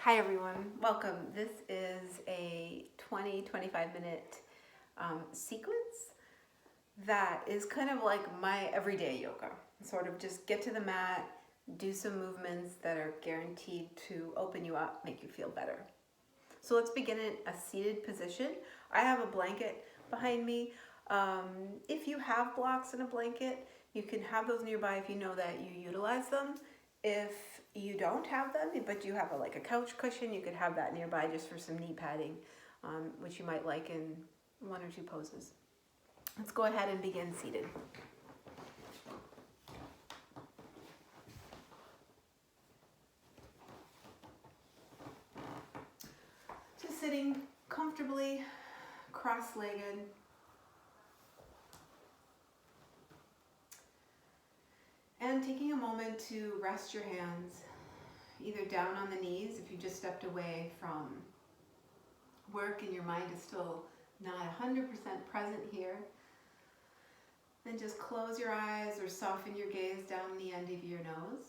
Hi everyone, welcome. This is a 20-25 minute sequence that is kind of like my everyday yoga. Sort of just get to the mat, do some movements that are guaranteed to open you up, make you feel better. So let's begin in a seated position. I have a blanket behind me. If you have blocks in a blanket, you can have those nearby if you know that you utilize them. If you don't have them, but you have like a couch cushion, you could have that nearby just for some knee padding, which you might like in one or two poses. Let's go ahead and begin seated. Just sitting comfortably, cross-legged. And taking a moment to rest your hands either down on the knees if you just stepped away from work and your mind is still not 100% present here. Then just close your eyes or soften your gaze down the end of your nose.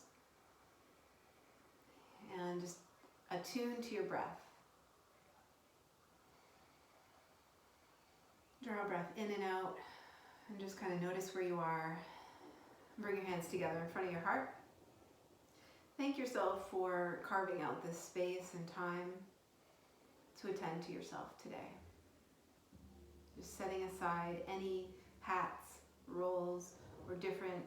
And just attune to your breath. Draw a breath in and out and just kind of notice where you are. Bring your hands together in front of your heart. Thank yourself for carving out this space and time to attend to yourself today. Just setting aside any hats, roles, or different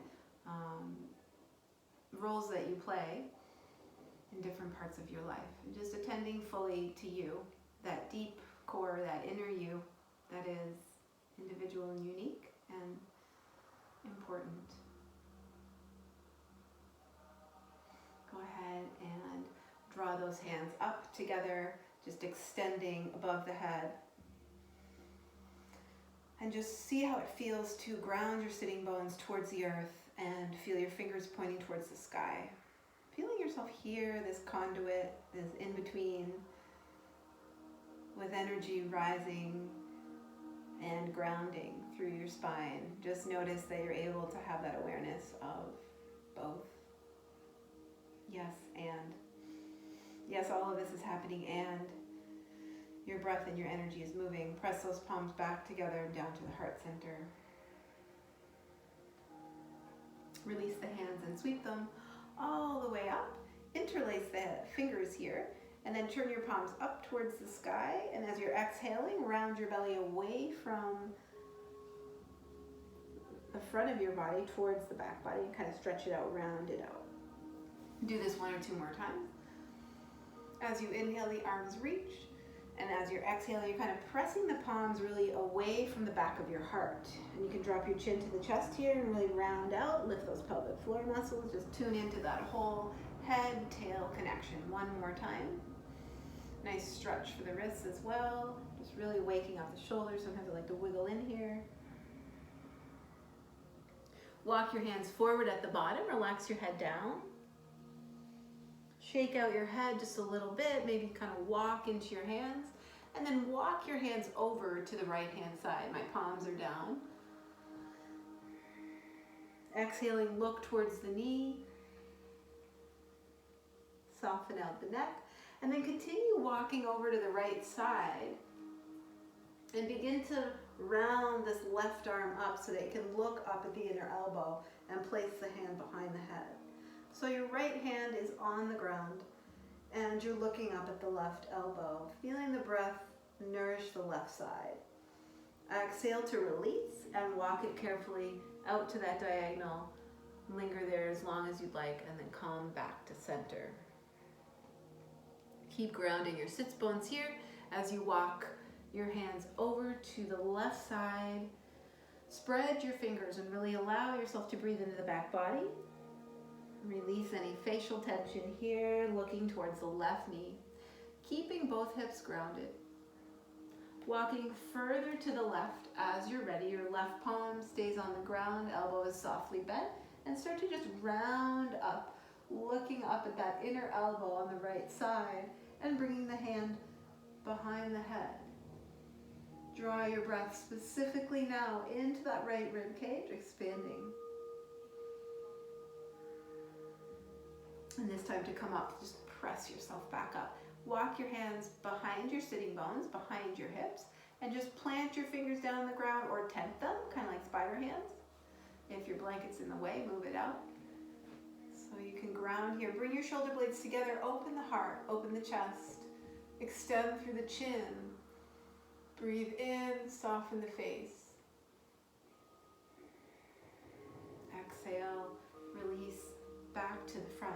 roles that you play in different parts of your life. And just attending fully to you, that deep core, that inner you that is individual and unique and important. Go ahead and draw those hands up together, just extending above the head. And just see how it feels to ground your sitting bones towards the earth and feel your fingers pointing towards the sky. Feeling yourself here, this conduit, this in-between, with energy rising and grounding through your spine. Just notice that you're able to have that awareness of both. Yes, and. Yes, all of this is happening, and your breath and your energy is moving. Press those palms back together and down to the heart center. Release the hands and sweep them all the way up. Interlace the fingers here, and then turn your palms up towards the sky. And as you're exhaling, round your belly away from the front of your body towards the back body and kind of stretch it out, round it out. Do this one or two more times. As you inhale, the arms reach, and as you're exhaling, you're kind of pressing the palms really away from the back of your heart. And you can drop your chin to the chest here and really round out, lift those pelvic floor muscles, just tune into that whole head-tail connection. One more time. Nice stretch for the wrists as well, just really waking up the shoulders. Sometimes I like to wiggle in here. Walk your hands forward at the bottom, relax your head down. Shake out your head just a little bit, maybe kind of walk into your hands, and then walk your hands over to the right hand side. My palms are down. Exhaling, look towards the knee. Soften out the neck, and then continue walking over to the right side and begin to round this left arm up so that you can look up at the inner elbow and place the hand behind the head. So your right hand is on the ground and you're looking up at the left elbow, feeling the breath nourish the left side. Exhale to release and walk it carefully out to that diagonal. Linger there as long as you'd like and then come back to center. Keep grounding your sits bones here as you walk your hands over to the left side. Spread your fingers and really allow yourself to breathe into the back body. Release any facial tension here, looking towards the left knee, keeping both hips grounded. Walking further to the left as you're ready, your left palm stays on the ground, elbow is softly bent, and start to just round up, looking up at that inner elbow on the right side, and bringing the hand behind the head. Draw your breath specifically now into that right rib cage, expanding. And this time to come up, just press yourself back up. walk your hands behind your sitting bones, behind your hips, and just plant your fingers down on the ground or tent them, kind of like spider hands. If your blanket's in the way, move it out. So you can ground here. Bring your shoulder blades together, open the heart, open the chest, extend through the chin. Breathe in, soften the face. Exhale, release back to the front.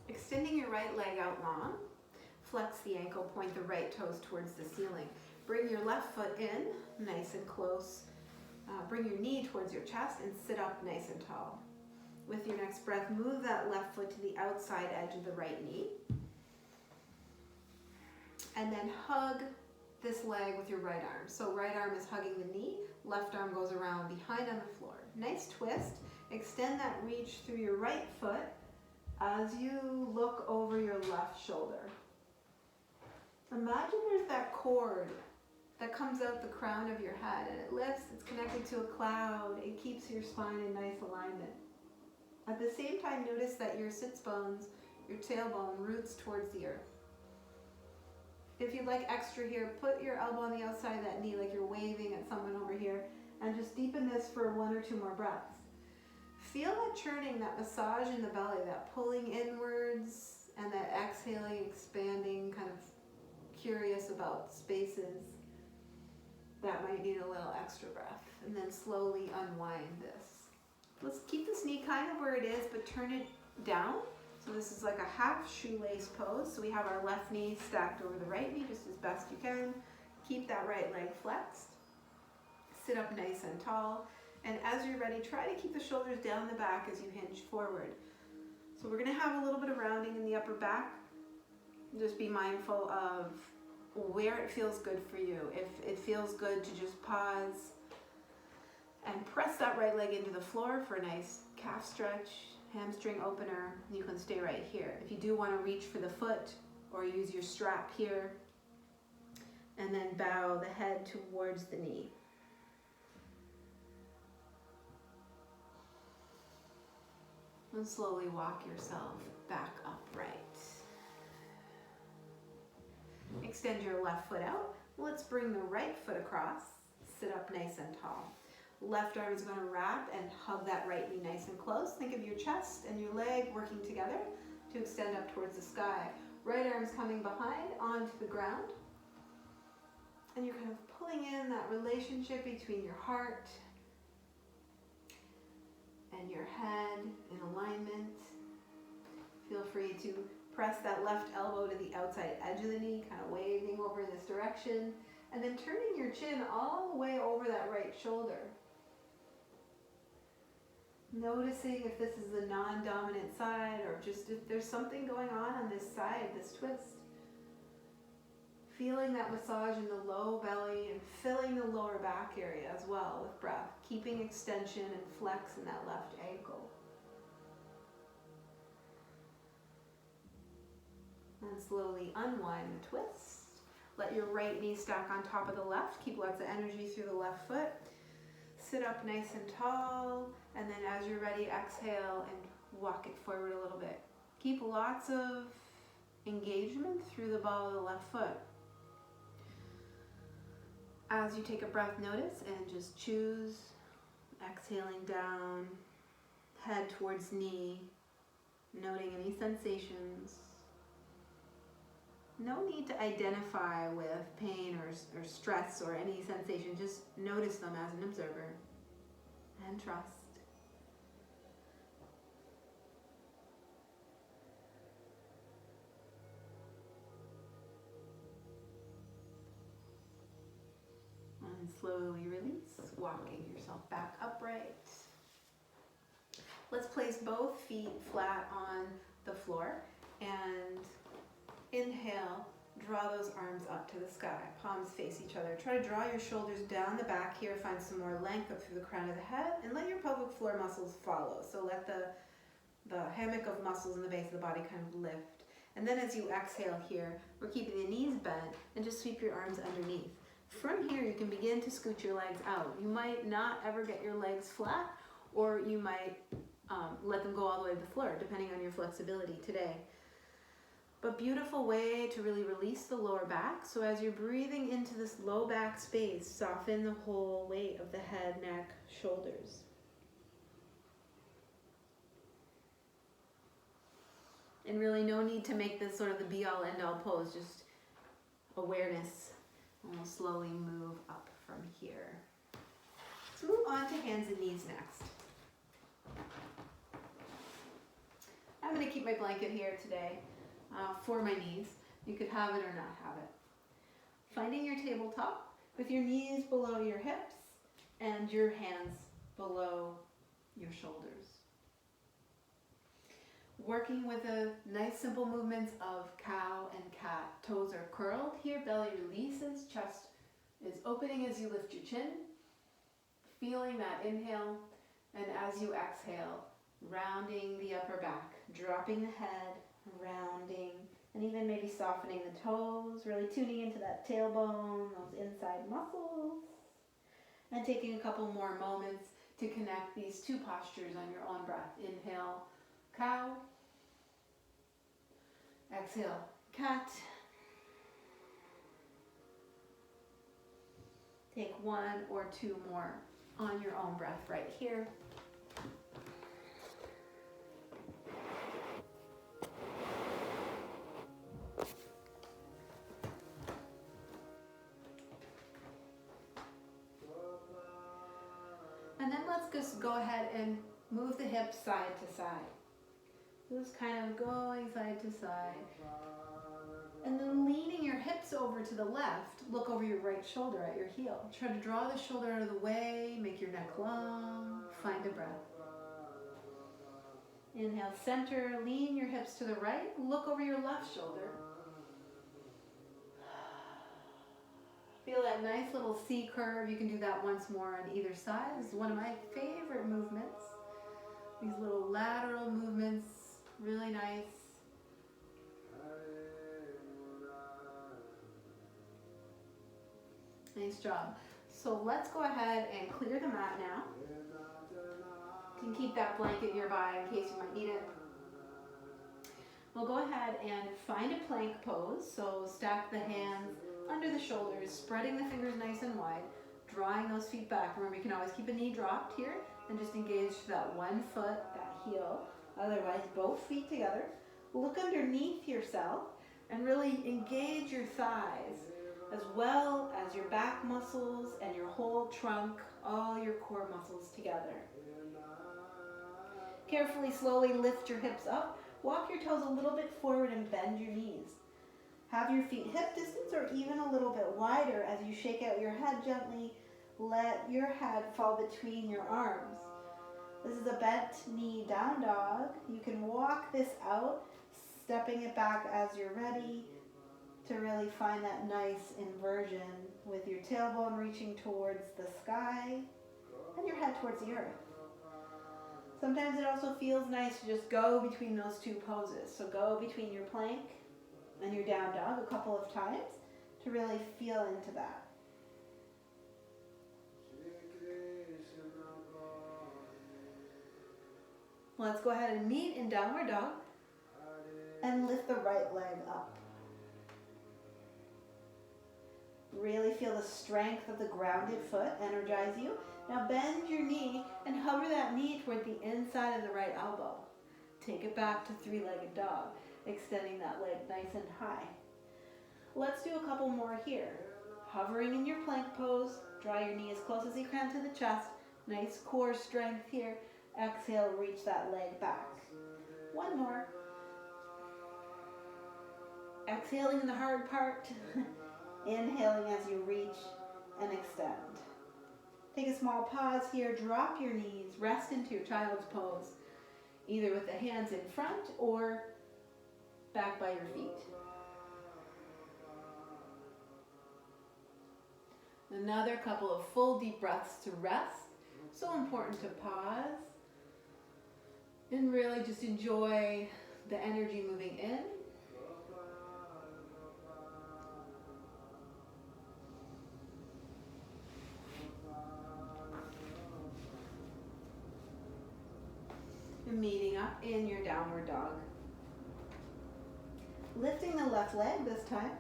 Extending your right leg out long, flex the ankle, point the right toes towards the ceiling. Bring your left foot in, nice and close. Bring your knee towards your chest and sit up nice and tall. With your next breath, move that left foot to the outside edge of the right knee. And then hug this leg with your right arm. So right arm is hugging the knee, left arm goes around behind on the floor. Nice twist. Extend that reach through your right foot as you look over your left shoulder. Imagine there's that cord that comes out the crown of your head and it lifts, it's connected to a cloud, it keeps your spine in nice alignment. At the same time, notice that your sits bones, your tailbone roots towards the earth. If you'd like extra here, put your elbow on the outside of that knee like you're waving at someone over here and just deepen this for 1 or 2 more breaths. Feel that churning, that massage in the belly, that pulling inwards and that exhaling, expanding, kind of curious about spaces that might need a little extra breath. And then slowly unwind this. Let's keep this knee kind of where it is, but turn it down. So this is like a half shoelace pose. So we have our left knee stacked over the right knee just as best you can. Keep that right leg flexed. Sit up nice and tall. And as you're ready, try to keep the shoulders down the back as you hinge forward. So we're gonna have a little bit of rounding in the upper back. Just be mindful of where it feels good for you. If it feels good to just pause and press that right leg into the floor for a nice calf stretch, hamstring opener, you can stay right here. If you do want to reach for the foot or use your strap here, and then bow the head towards the knee. And slowly walk yourself back upright. Extend your left foot out. Let's bring the right foot across. Sit up nice and tall. Left arm is going to wrap and hug that right knee nice and close. Think of your chest and your leg working together to extend up towards the sky. Right arm's coming behind onto the ground. And you're kind of pulling in that relationship between your heart and your head in alignment. Feel free to press that left elbow to the outside edge of the knee, kind of waving over in this direction. And then turning your chin all the way over that right shoulder. Noticing if this is the non-dominant side or just if there's something going on this side, this twist. Feeling that massage in the low belly and filling the lower back area as well with breath. Keeping extension and flex in that left ankle. And slowly unwind the twist. Let your right knee stack on top of the left. Keep lots of energy through the left foot. Sit up nice and tall. And then as you're ready, exhale and walk it forward a little bit. Keep lots of engagement through the ball of the left foot. As you take a breath, notice and just choose. Exhaling down, head towards knee, noting any sensations. No need to identify with pain or stress or any sensation. Just notice them as an observer and trust. And slowly release, walking yourself back upright. Let's place both feet flat on the floor and inhale, draw those arms up to the sky, palms face each other. Try to draw your shoulders down the back here, find some more length up through the crown of the head, and let your pelvic floor muscles follow. So let the hammock of muscles in the base of the body kind of lift. And then as you exhale here, we're keeping the knees bent and just sweep your arms underneath. From here, you can begin to scoot your legs out. You might not ever get your legs flat, or you might let them go all the way to the floor, depending on your flexibility today. But beautiful way to really release the lower back. So as you're breathing into this low back space, soften the whole weight of the head, neck, shoulders. And really no need to make this sort of the be-all, end-all pose, just awareness. And we'll slowly move up from here. Let's move on to hands and knees next. I'm going to keep my blanket here today for my knees. You could have it or not have it. Finding your tabletop with your knees below your hips and your hands below your shoulders. Working with a nice simple movements of cow and cat. Toes are curled here, belly releases, chest is opening as you lift your chin. Feeling that inhale, and as you exhale, rounding the upper back, dropping the head, rounding, and even maybe softening the toes, really tuning into that tailbone, those inside muscles, and taking a couple more moments to connect these two postures on your own breath. Inhale, cow. Exhale, cat. Take one or two more on your own breath right here. And then let's just go ahead and move the hips side to side. Just kind of going side to side. And then leaning your hips over to the left, look over your right shoulder at your heel. Try to draw the shoulder out of the way, make your neck long, find a breath. Inhale, center, lean your hips to the right, look over your left shoulder. Feel that nice little C curve. You can do that once more on either side. This is one of my favorite movements. These little lateral movements, really nice. Nice job. So let's go ahead and clear the mat now. You can keep that blanket nearby in case you might need it. We'll go ahead and find a plank pose. So stack the hands under the shoulders, spreading the fingers nice and wide, drawing those feet back. Remember, you can always keep a knee dropped here and just engage that one foot, that heel. Otherwise, both feet together. Look underneath yourself and really engage your thighs as well as your back muscles and your whole trunk, all your core muscles together. Carefully, slowly lift your hips up. Walk your toes a little bit forward and bend your knees. Have your feet hip distance or even a little bit wider as you shake out your head gently. Let your head fall between your arms. This is a bent knee down dog. You can walk this out, stepping it back as you're ready to really find that nice inversion with your tailbone reaching towards the sky and your head towards the earth. Sometimes it also feels nice to just go between those two poses. So go between your plank and your down dog a couple of times to really feel into that. Let's go ahead and meet in downward dog and lift the right leg up. Really feel the strength of the grounded foot energize you. Now bend your knee and hover that knee toward the inside of the right elbow. Take it back to three-legged dog, extending that leg nice and high. Let's do a couple more here. Hovering in your plank pose, draw your knee as close as you can to the chest. Nice core strength here. Exhale, reach that leg back. One more. Exhaling in the hard part. Inhaling as you reach and extend. Take a small pause here, drop your knees, rest into your child's pose, either with the hands in front or back by your feet. Another couple of full deep breaths to rest. So important to pause and really just enjoy the energy moving in. meeting up in your downward dog. Lifting the left leg this time.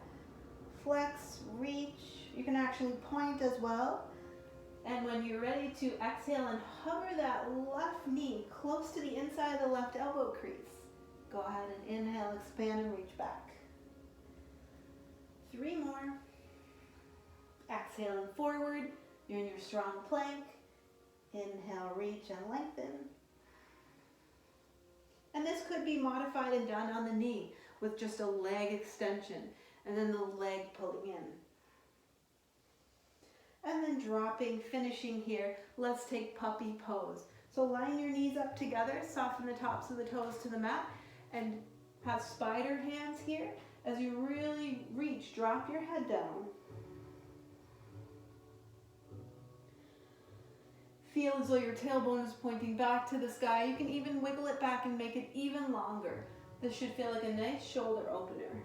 Flex, reach. You can actually point as well. And when you're ready to exhale and hover that left knee close to the inside of the left elbow crease, go ahead and inhale, expand, and reach back. 3 more. Exhaling forward. You're in your strong plank. Inhale, reach, and lengthen. And this could be modified and done on the knee with just a leg extension and then the leg pulling in. And then dropping, finishing here. Let's take puppy pose. So line your knees up together, soften the tops of the toes to the mat, and have spider hands here. As you really reach, drop your head down. Feel as though your tailbone is pointing back to the sky. You can even wiggle it back and make it even longer. This should feel like a nice shoulder opener.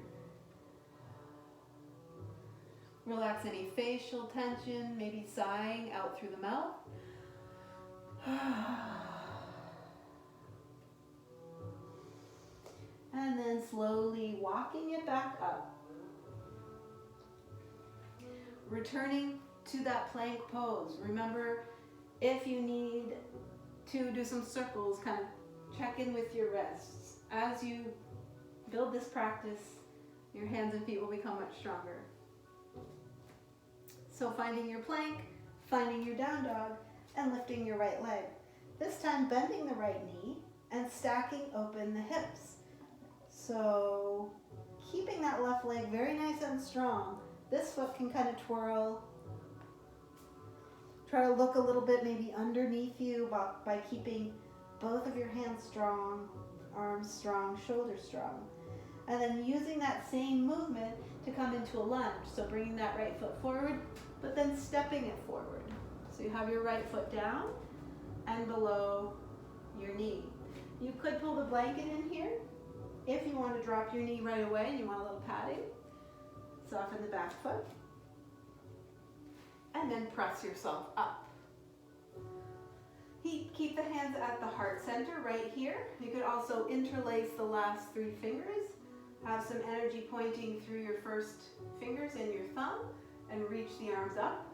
Relax any facial tension, maybe sighing out through the mouth. And then slowly walking it back up. Returning to that plank pose. Remember, if you need to do some circles, kind of check in with your wrists. As you build this practice, your hands and feet will become much stronger. So finding your plank, finding your down dog, and lifting your right leg. This time bending the right knee and stacking open the hips. So keeping that left leg very nice and strong. This foot can kind of twirl. Try to look a little bit maybe underneath you by keeping both of your hands strong, arms strong, shoulders strong. And then using that same movement to come into a lunge. So bringing that right foot forward, but then stepping it forward. So you have your right foot down and below your knee. You could pull the blanket in here if you want to drop your knee right away and you want a little padding. Soften the back foot. And then press yourself up. Keep the hands at the heart center right here. You could also interlace the last 3 fingers. Have some energy pointing through your first fingers and your thumb and reach the arms up.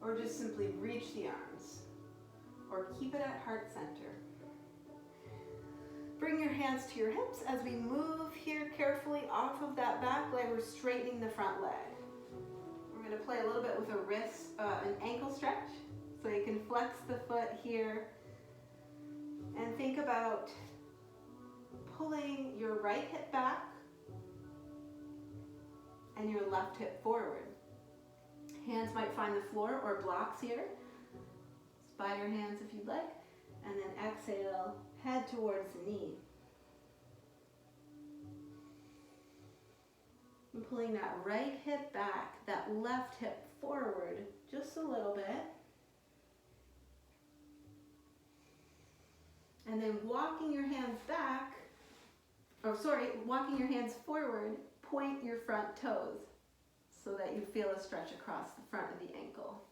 Or just simply reach the arms. Or keep it at heart center. Bring your hands to your hips as we move here carefully off of that back leg. We're straightening the front leg. We're going to play a little bit with a wrist, an ankle stretch. So you can flex the foot here and think about pulling your right hip back and your left hip forward. Hands might find the floor or blocks here. Spider hands if you'd like. And then exhale, head towards the knee. And pulling that right hip back, that left hip forward just a little bit. And then walking your hands back, walking your hands forward, point your front toes so that you feel a stretch across the front of the ankle.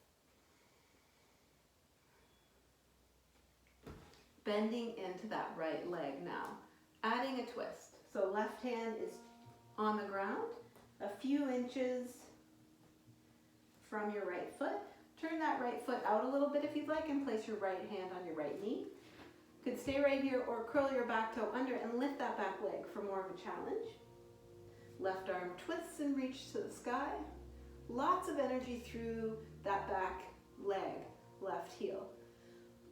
Bending into that right leg now, adding a twist. So left hand is on the ground, a few inches from your right foot. Turn that right foot out a little bit if you'd like and place your right hand on your right knee. You could stay right here or curl your back toe under and lift that back leg for more of a challenge. Left arm twists and reach to the sky. Lots of energy through that back leg, left heel.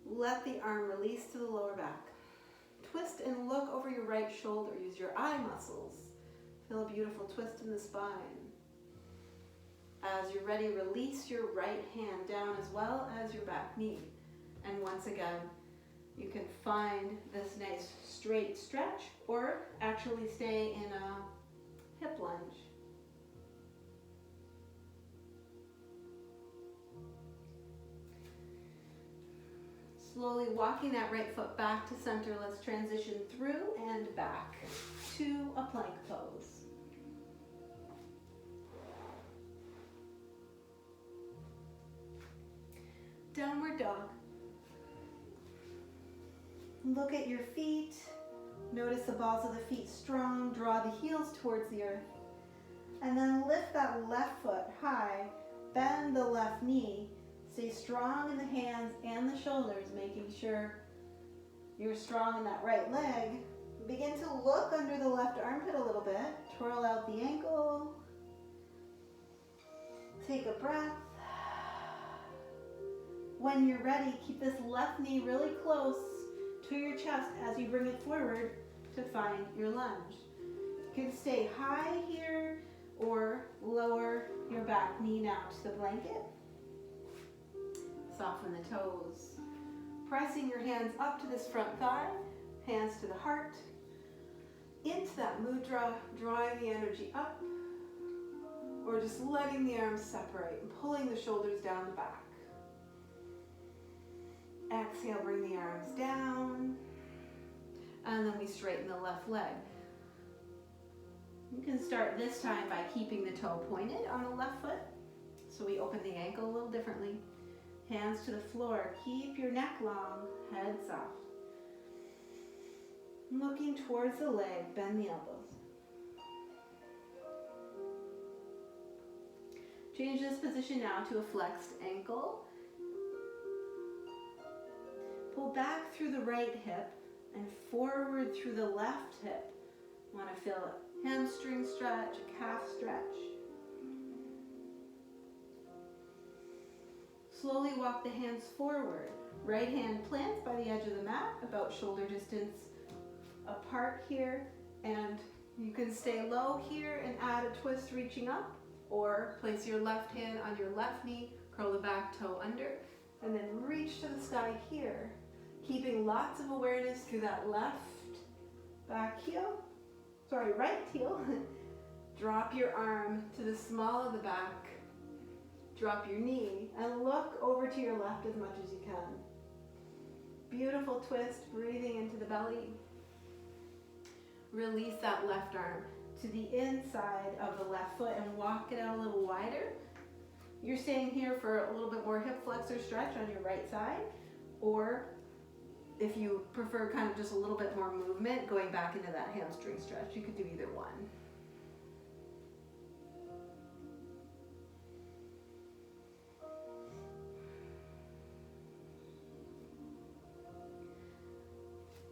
Let the arm release to the lower back. Twist and look over your right shoulder. Use your eye muscles. Feel a beautiful twist in the spine. As you're ready, release your right hand down as well as your back knee. And once again, you can find this nice straight stretch or actually stay in a hip lunge. Slowly walking that right foot back to center. Let's transition through and back to a plank pose. Downward dog. Look at your feet. Notice the balls of the feet strong. Draw the heels towards the earth. And then lift that left foot high. Bend the left knee. Stay strong in the hands and the shoulders, making sure you're strong in that right leg. Begin to look under the left armpit a little bit. Twirl out the ankle. Take a breath. When you're ready, keep this left knee really close to your chest as you bring it forward to find your lunge. You can stay high here or lower your back knee now to the blanket. Soften the toes. Pressing your hands up to this front thigh, hands to the heart. Into that mudra, drawing the energy up, or just letting the arms separate and pulling the shoulders down the back. Exhale, bring the arms down, and then we straighten the left leg. You can start this time by keeping the toe pointed on the left foot. So we open the ankle a little differently. Hands to the floor. Keep your neck long, head soft. Looking towards the leg, bend the elbows. Change this position now to a flexed ankle. Pull back through the right hip and forward through the left hip. Want to feel a hamstring stretch, a calf stretch. Slowly walk the hands forward. Right hand plants by the edge of the mat, about shoulder distance apart here. And you can stay low here and add a twist reaching up, or place your left hand on your left knee, curl the back toe under, and then reach to the sky here. Keeping lots of awareness through that left back heel, right heel. Drop your arm to the small of the back. Drop your knee and look over to your left as much as you can. Beautiful twist, breathing into the belly. Release that left arm to the inside of the left foot and walk it out a little wider. You're staying here for a little bit more hip flexor stretch on your right side, or if you prefer kind of just a little bit more movement, going back into that hamstring stretch, you could do either one.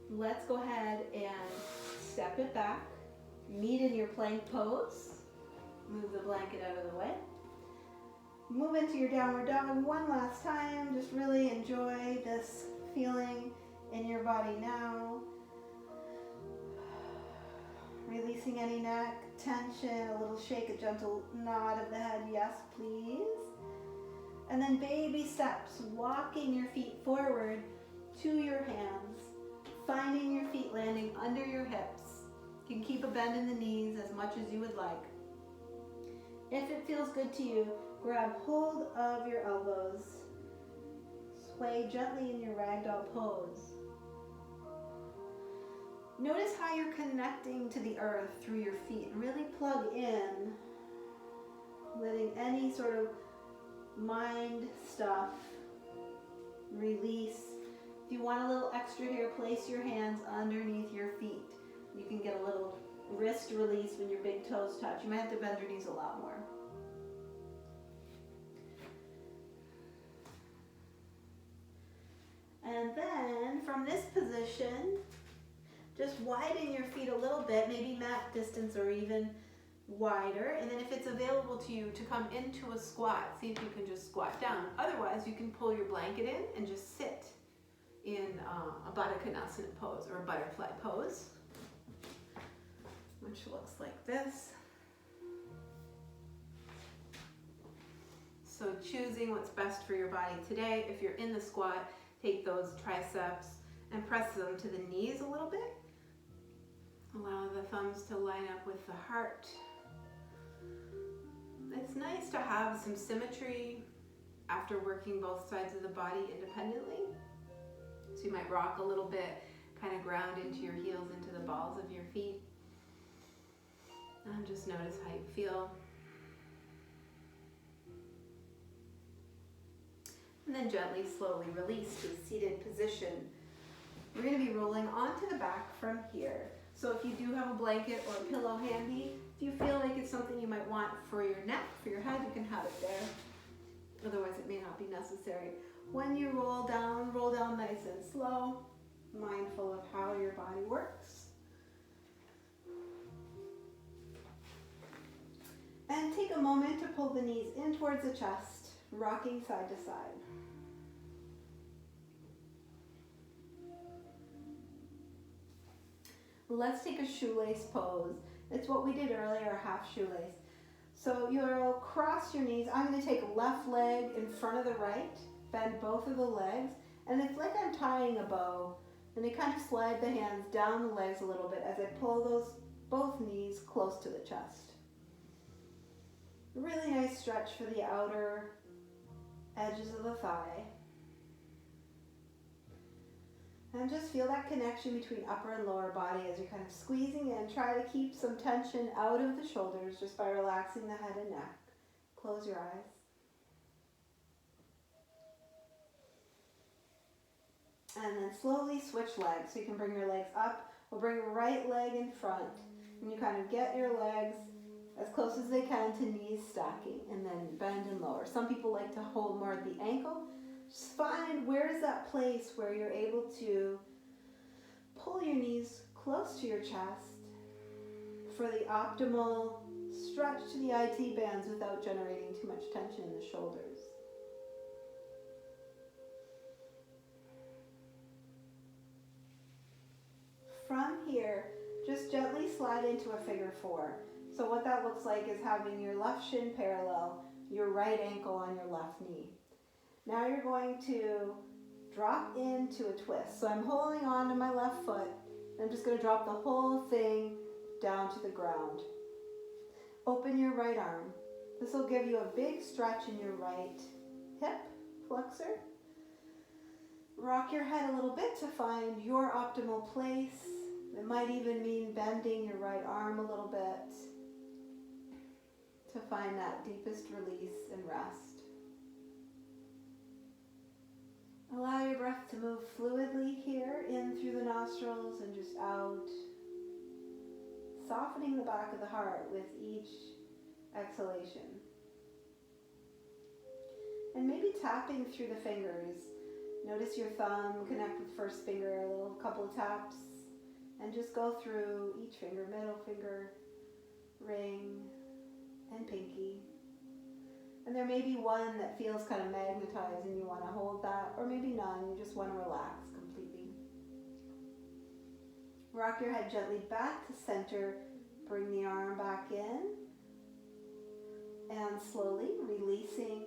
Let's go ahead and step it back. Meet in your plank pose. Move the blanket out of the way. Move into your downward dog one last time. Just really enjoy this feeling in your body now. Releasing any neck tension, a little shake, a gentle nod of the head, yes please. And then baby steps, walking your feet forward to your hands, finding your feet landing under your hips. You can keep a bend in the knees as much as you would like. If it feels good to you, grab hold of your elbows. Sway gently in your ragdoll pose. Notice how you're connecting to the earth through your feet. Really plug in, letting any sort of mind stuff release. If you want a little extra here, place your hands underneath your feet. You can get a little wrist release when your big toes touch. You might have to bend your knees a lot more. And then from this position, just widen your feet a little bit, maybe mat distance or even wider. And then if it's available to you to come into a squat, see if you can just squat down. Otherwise, you can pull your blanket in and just sit in a Baddha Konasana pose or a butterfly pose, which looks like this. So choosing what's best for your body today. If you're in the squat, take those triceps and press them to the knees a little bit. Allow the thumbs to line up with the heart. It's nice to have some symmetry after working both sides of the body independently. So you might rock a little bit, kind of ground into your heels, into the balls of your feet. And just notice how you feel. And then gently, slowly release to a seated position. We're going to be rolling onto the back from here. So if you do have a blanket or a pillow handy, if you feel like it's something you might want for your neck, for your head, you can have it there. Otherwise, it may not be necessary. When you roll down nice and slow, mindful of how your body works. And take a moment to pull the knees in towards the chest, rocking side to side. Let's take a shoelace pose. It's what we did earlier, half shoelace. So you'll cross your knees. I'm going to take left leg in front of the right, bend both of the legs, and it's like I'm tying a bow. And I kind of slide the hands down the legs a little bit as I pull those both knees close to the chest. Really nice stretch for the outer edges of the thigh. And just feel that connection between upper and lower body as you're kind of squeezing in. Try to keep some tension out of the shoulders just by relaxing the head and neck. Close your eyes. And then slowly switch legs. So you can bring your legs up. We'll bring right leg in front. And you kind of get your legs as close as they can to knees stacking. And then bend and lower. Some people like to hold more at the ankle. Just find where's that place where you're able to pull your knees close to your chest for the optimal stretch to the IT bands without generating too much tension in the shoulders. From here, just gently slide into a figure four. So what that looks like is having your left shin parallel, your right ankle on your left knee. Now you're going to drop into a twist. So I'm holding on to my left foot, and I'm just going to drop the whole thing down to the ground. Open your right arm. This will give you a big stretch in your right hip flexor. Rock your head a little bit to find your optimal place. It might even mean bending your right arm a little bit to find that deepest release and rest. Allow your breath to move fluidly here, in through the nostrils and just out. Softening the back of the heart with each exhalation. And maybe tapping through the fingers. Notice your thumb connect with first finger, a little couple of taps. And just go through each finger, middle finger, ring, and pinky. And there may be one that feels kind of magnetized and you want to hold that, or maybe none, you just want to relax completely. Rock your head gently back to center, bring the arm back in, and slowly releasing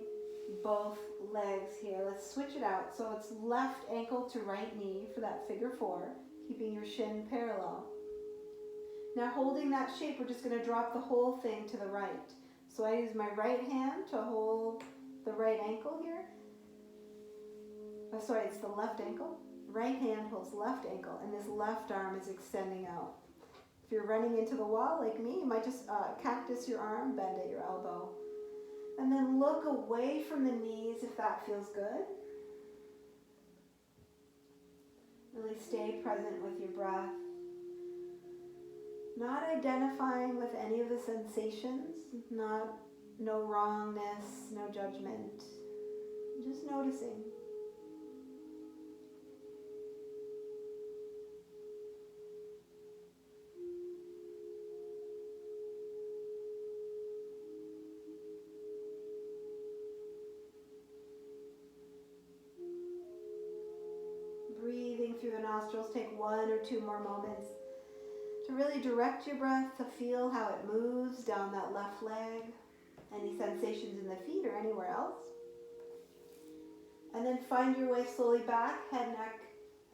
both legs here. Let's switch it out. So it's left ankle to right knee for that figure four, keeping your shin parallel. Now holding that shape, we're just going to drop the whole thing to the right. So I use my right hand to hold the right ankle here. Oh, sorry, it's the left ankle. Right hand holds left ankle, and this left arm is extending out. If you're running into the wall like me, you might just cactus your arm, bend at your elbow. And then look away from the knees if that feels good. Really stay present with your breath. Not identifying with any of the sensations, no wrongness, no judgment, just noticing. Breathing through the nostrils, take 1 or 2 more moments to really direct your breath to feel how it moves down that left leg, any sensations in the feet or anywhere else. And then find your way slowly back, head, neck,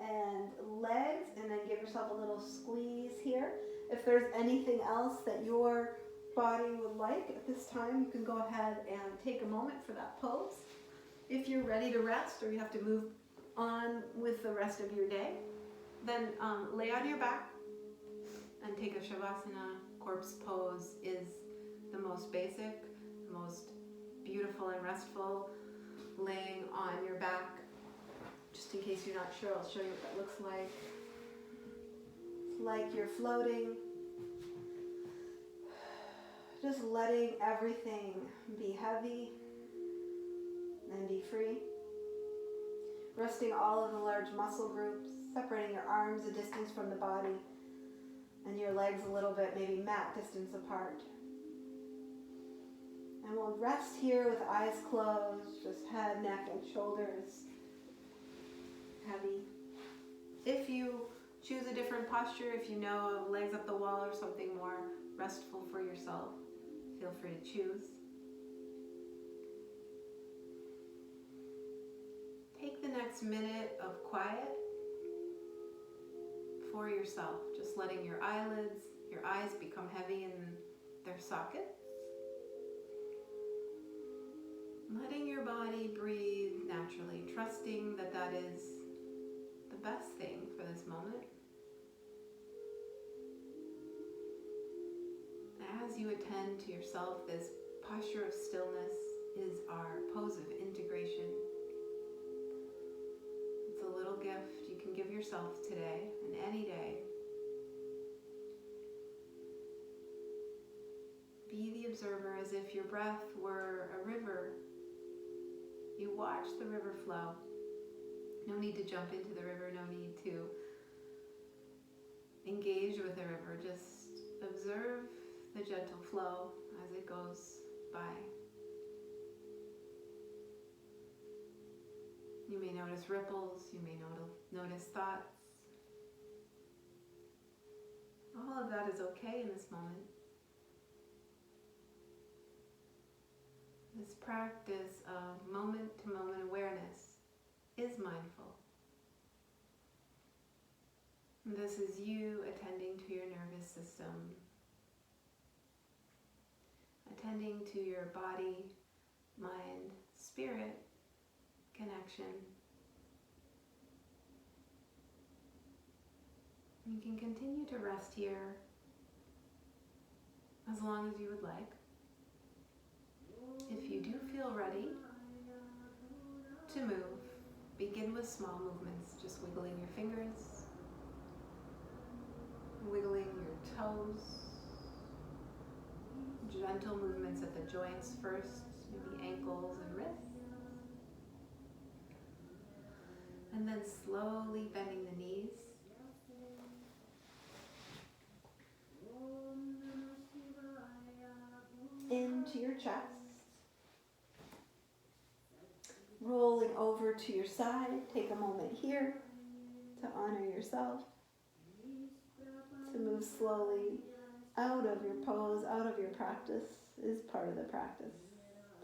and legs, and then give yourself a little squeeze here. If there's anything else that your body would like at this time, you can go ahead and take a moment for that pose. If you're ready to rest or you have to move on with the rest of your day, then lay on your back and take a Shavasana. Corpse pose is the most basic, the most beautiful and restful, laying on your back, just in case case you're not sure, I'll show you what that looks like. It's like you're floating, just letting everything be heavy and be free. Resting all of the large muscle groups, separating your arms a distance from the body, and your legs a little bit, maybe mat distance apart. And we'll rest here with eyes closed, just head, neck, and shoulders heavy. If you choose a different posture, if you know legs up the wall or something more restful for yourself, feel free to choose. Take the next minute of quiet for yourself, just letting your eyelids, your eyes become heavy in their sockets. Letting your body breathe naturally, trusting that that is the best thing for this moment. As you attend to yourself, this posture of stillness is our pose of integration. It's a little gift you can give yourself today and any day. Be the observer as if your breath were a river. You watch the river flow. No need to jump into the river, no need to engage with the river. Just observe the gentle flow as it goes by. You may notice ripples, you may notice thoughts. All of that is okay in this moment. This practice of moment-to-moment awareness is mindful. And this is you attending to your nervous system, attending to your body, mind, spirit connection. You can continue to rest here as long as you would like. If you do feel ready to move, begin with small movements, just wiggling your fingers, wiggling your toes, gentle movements at the joints first, maybe ankles and wrists, and then slowly bending the knees. Into your chest. Rolling over to your side. Take a moment here to honor yourself. To move slowly out of your pose, out of your practice is part of the practice.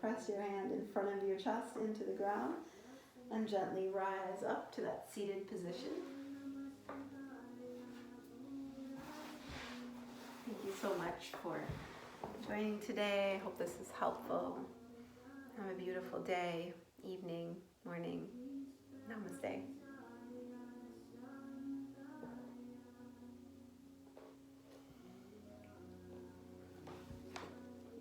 Press your hand in front of your chest into the ground and gently rise up to that seated position. Thank you so much for joining today. I hope this is helpful. Have a beautiful day, evening.